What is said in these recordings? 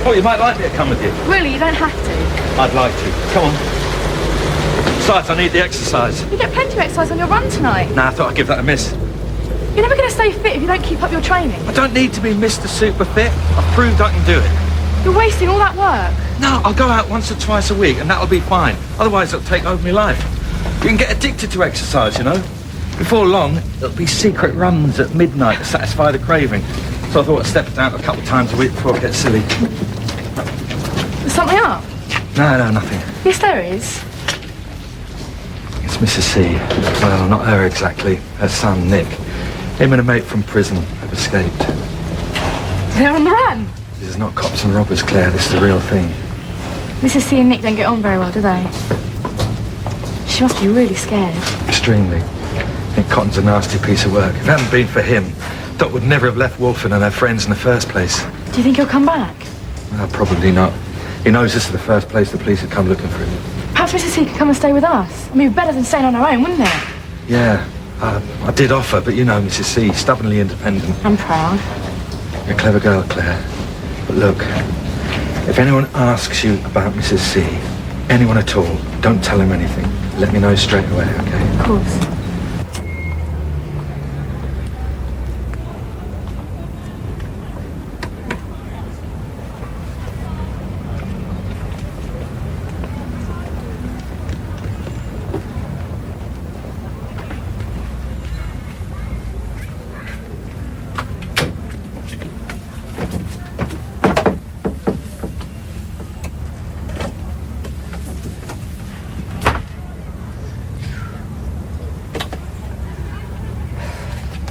Oh, you might like me to come with you. Really, you don't have to. I'd like to. Come on. Besides, I need the exercise. You get plenty of exercise on your run tonight. Nah, I thought I'd give that a miss. You're never going to stay fit if you don't keep up your training. I don't need to be Mr. Super Fit. I've proved I can do it. You're wasting all that work. No, I'll go out once or twice a week and that'll be fine. Otherwise, it'll take over my life. You can get addicted to exercise, you know. Before long, it'll be secret runs at midnight to satisfy the craving. So I thought I'd step it down a couple of times a week before I get silly. There's something up? No, nothing. Yes, there is. It's Mrs. C. Well, not her exactly. Her son, Nick. Him and a mate from prison have escaped. They're on the run. This is not cops and robbers, Claire. This is the real thing. Mrs. C and Nick don't get on very well, do they? She must be really scared. Extremely. I think Cotton's a nasty piece of work. If it hadn't been for him, Doc would never have left Wolfen and her friends in the first place. Do you think he'll come back? Well, probably not. He knows this is the first place the police would come looking for him. Perhaps Mrs. C could come and stay with us. I mean, better than staying on her own, wouldn't it? Yeah, I did offer, but you know Mrs. C, stubbornly independent. I'm proud. You're a clever girl, Claire. But look, if anyone asks you about Mrs. C, anyone at all, don't tell them anything. Let me know straight away, okay? Of course.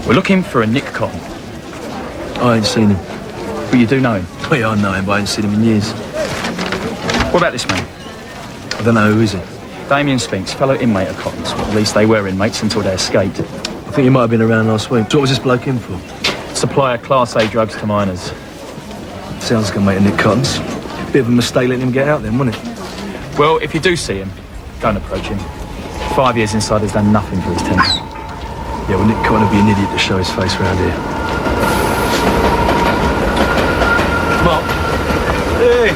We're looking for a Nick Cotton. I ain't seen him. But you do know him. Oh, yeah, I know him, but I ain't seen him in years. What about this man? I don't know, who is he? Damien Spinks, fellow inmate of Cotton's. Well, at least they were inmates until they escaped. I think he might have been around last week. So what was this bloke in for? Supply of Class A drugs to minors. Sounds like a mate of Nick Cotton's. Bit of a mistake letting him get out then, wasn't it? Well, if you do see him, don't approach him. 5 years inside has done nothing for his tenants. Yeah, well, Nick Cotton would be an idiot to show his face around here. Mark. Hey,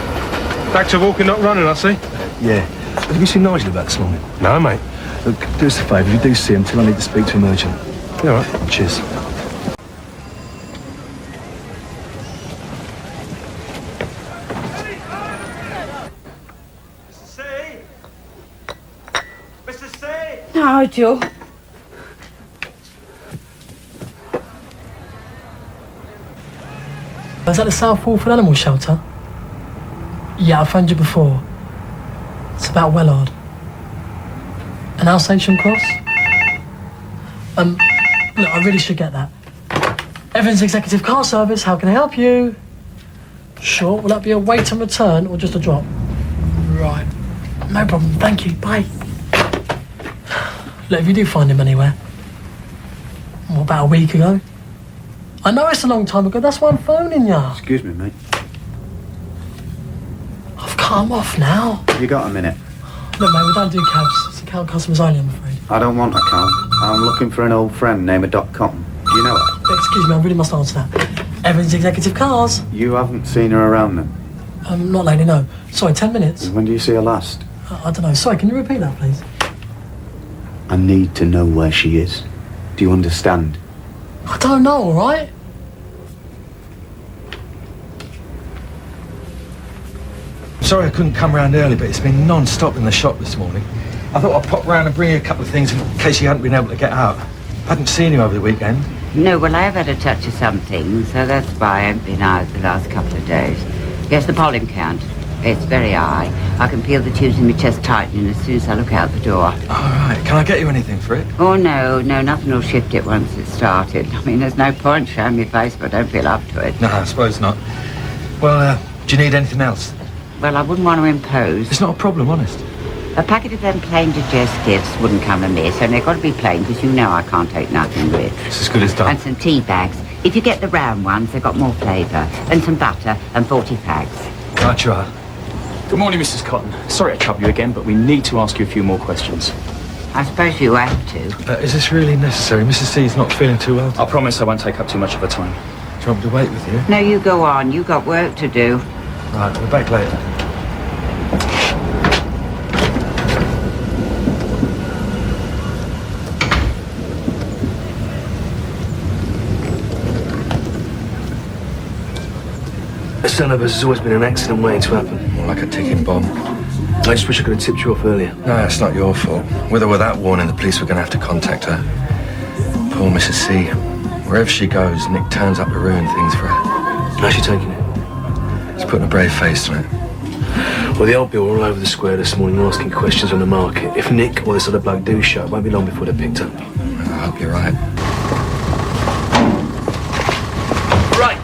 back to walking, not running, I see. Yeah. Have you seen Nigel about this morning? No, mate. Look, do us a favour, if you do see him, tell him I need to speak to him urgent. Yeah, all right. Cheers. No, Joe. Is that the South Wolfen Animal Shelter? Yeah, I've phoned you before. It's about Wellard. An Alsatian cross? Look, I really should get that. Evans Executive Car Service, how can I help you? Sure, will that be a wait and return or just a drop? Right. No problem, thank you, bye. Look, if you do find him anywhere. What, about a week ago? I know it's a long time ago, that's why I'm phoning you. Excuse me, mate. I've come off now. You got a minute? Look, mate, we don't do cabs. It's account customers only, I'm afraid. I don't want a car. I'm looking for an old friend named Doc Cotton. Do you know her? Excuse me, I really must answer that. Evans Executive Cars. You haven't seen her around then? Not lately, no. Sorry, 10 minutes. When do you see her last? I don't know. Sorry, can you repeat that, please? I need to know where she is. Do you understand? I don't know, all right? Sorry I couldn't come round early, but it's been non-stop in the shop this morning. I thought I'd pop round and bring you a couple of things in case you hadn't been able to get out. Hadn't seen you over the weekend. No, well, I have had a touch of something, so that's why I haven't been out the last couple of days. Yes, the pollen count. It's very high. I can feel the tubes in my chest tightening as soon as I look out the door. All right. Can I get you anything for it? Oh, no, nothing will shift it once it's started. I mean, there's no point showing my face if I don't feel up to it. No, I suppose not. Well, do you need anything else? Well, I wouldn't want to impose. It's not a problem, honest. A packet of them plain digestives wouldn't come amiss, and they've got to be plain, because you know I can't take nothing rich. It's as good as done. And some tea bags. If you get the round ones, they've got more flavour. And some butter, and 40 fags. I'll try. Good morning, Mrs. Cotton. Sorry to trouble you again, but we need to ask you a few more questions. I suppose you have to. Is this really necessary? Mrs. C's not feeling too well. I promise I won't take up too much of her time. Do you want me to wait with you? No, you go on. You've got work to do. Right, we're back later. The son of us has always been an accident waiting to happen. More like a ticking bomb. I just wish I could have tipped you off earlier. No, it's not your fault. With or without warning, the police were going to have to contact her. Poor Mrs. C. Wherever she goes, Nick turns up to ruin things for her. How's she taking it? He's putting a brave face on it. Well, the old bill were all over the square this morning asking questions on the market. If Nick or this other bloke do show, it won't be long before they're picked up. I hope you're right. Right.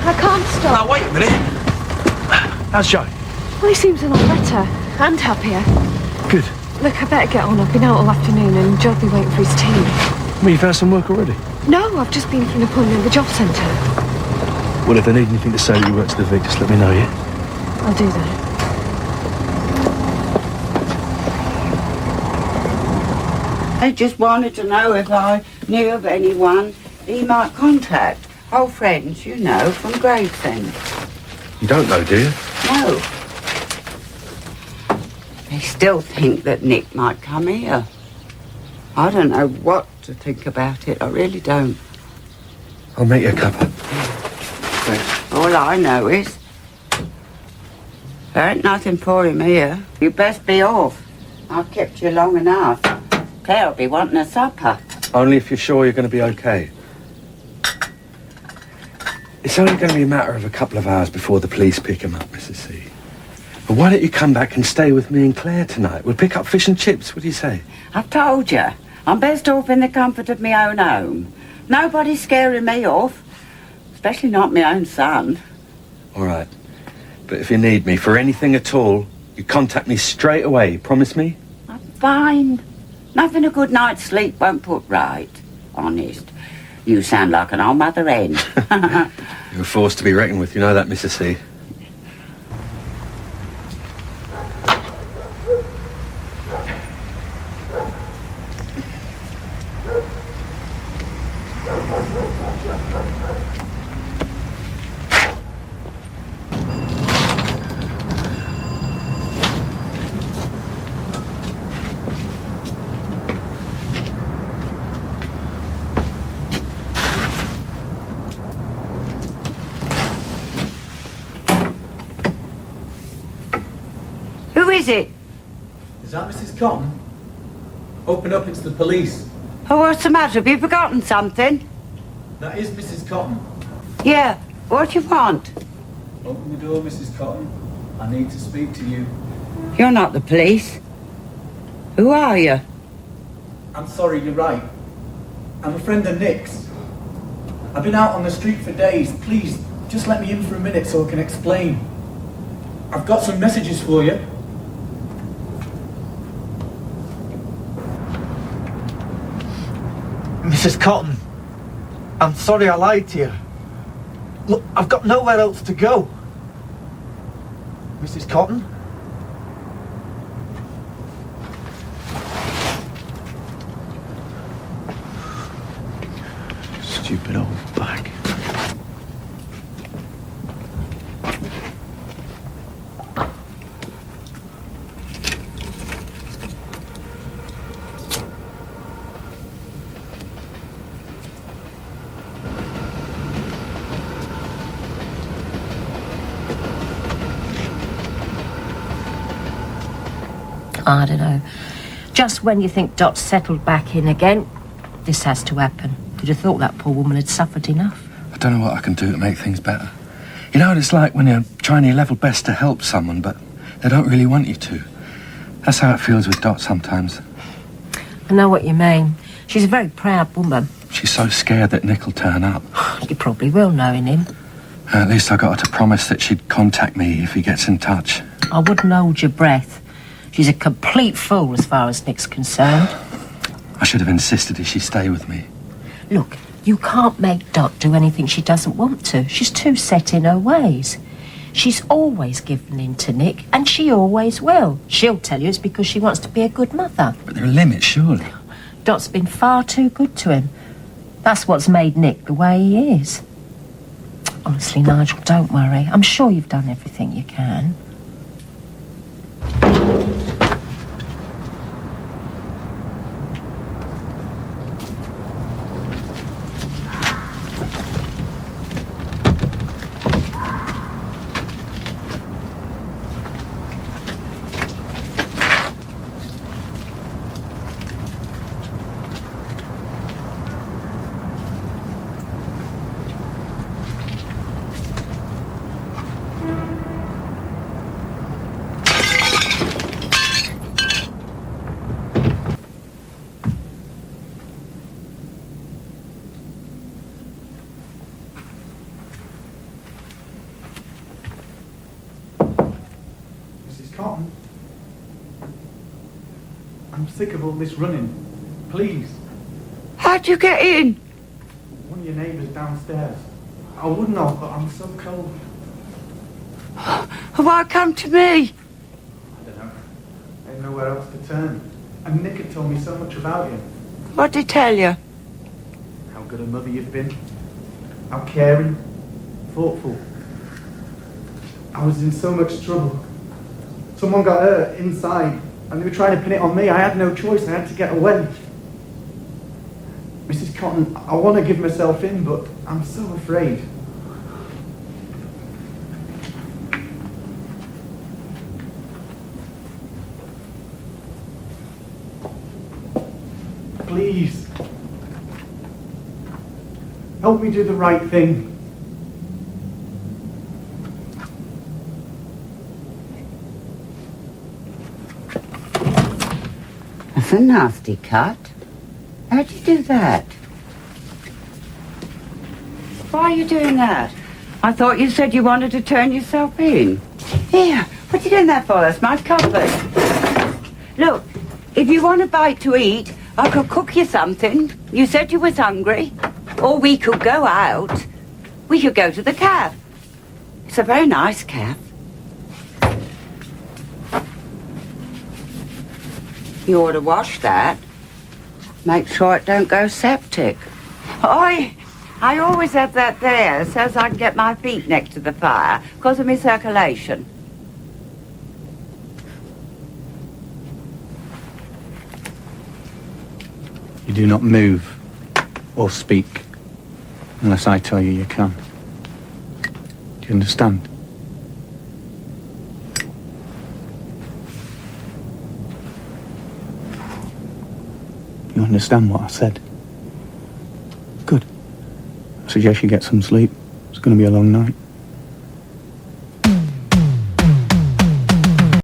I can't stop. Now, wait a minute. How's Joe? Well, he seems a lot better and happier. Good. Look, I better get on. I've been out all afternoon and Joe'll be waiting for his tea. Well, you found some work already? No, I've just been for an appointment at the job centre. Well, if they need anything to say that you work to the Vic, just let me know, yeah? I'll do that. I just wanted to know if I knew of anyone he might contact. Old friends, you know, from Gravesend. You don't know, do you? No. They still think that Nick might come here. I don't know what to think about it. I really don't. I'll make you a cuppa. All I know is there ain't nothing for him here. You best be off. I've kept you long enough. Claire'll be wanting a supper. Only if you're sure you're going to be okay. It's only going to be a matter of a couple of hours before the police pick him up, Mrs. C. But why don't you come back and stay with me and Claire tonight? We'll pick up fish and chips. What do you say? I've told you, I'm best off in the comfort of my own home. Nobody's scaring me off, especially not my own son. All right. But if you need me for anything at all, you contact me straight away. Promise me? I'm fine. Nothing a good night's sleep won't put right. Honest. You sound like an old mother hen. You're a force to be reckoned with. You know that, Mrs. C. Who is it? Is that Mrs. Cotton? Open up, it's the police. Oh, what's the matter? Have you forgotten something? That is Mrs. Cotton. Yeah, what do you want? Open the door, Mrs. Cotton. I need to speak to you. You're not the police. Who are you? I'm sorry, you're right. I'm a friend of Nick's. I've been out on the street for days. Please, just let me in for a minute so I can explain. I've got some messages for you. Mrs. Cotton, I'm sorry I lied to you. Look, I've got nowhere else to go. Mrs. Cotton? Stupid old bag. I don't know. Just when you think Dot's settled back in again, this has to happen. You'd have thought that poor woman had suffered enough. I don't know what I can do to make things better. You know what it's like when you're trying your level best to help someone, but they don't really want you to. That's how it feels with Dot sometimes. I know what you mean. She's a very proud woman. She's so scared that Nick'll turn up. You probably will, knowing him. At least I got her to promise that she'd contact me if he gets in touch. I wouldn't hold your breath. She's a complete fool as far as Nick's concerned. I should have insisted that she stay with me. Look, you can't make Dot do anything she doesn't want to. She's too set in her ways. She's always given in to Nick, and she always will. She'll tell you it's because she wants to be a good mother. But there are limits, surely. Dot's been far too good to him. That's what's made Nick the way he is. Honestly, Nigel, don't worry. I'm sure you've done everything you can. Mrs. Cotton, I'm sick of all this running. Please, How'd you get in? one of your neighbours downstairs. I wouldn't have, but I'm so cold. Why come to me? I don't know. I had nowhere else to turn. And Nick had told me so much about you. What did he tell you? How good a mother you've been. How caring, thoughtful. I was in so much trouble. Someone got hurt inside, and they were trying to pin it on me. I had no choice. I had to get away. Mrs. Cotton, I want to give myself in, but I'm so afraid. Please. Help me do the right thing. That's a nasty cut. How'd you do that? Why are you doing that? I thought you said you wanted to turn yourself in. Here, what are you doing that for? That's my cupboard. Look, if you want a bite to eat, I could cook you something. You said you was hungry. Or we could go out. We could go to the cafe. It's a very nice cafe. You ought to wash that. Make sure it don't go septic. I always have that there so as I can get my feet next to the fire because of my circulation. You do not move or speak unless I tell you you can. Do you understand? You understand what I said? Good. I suggest you get some sleep. It's going to be a long night.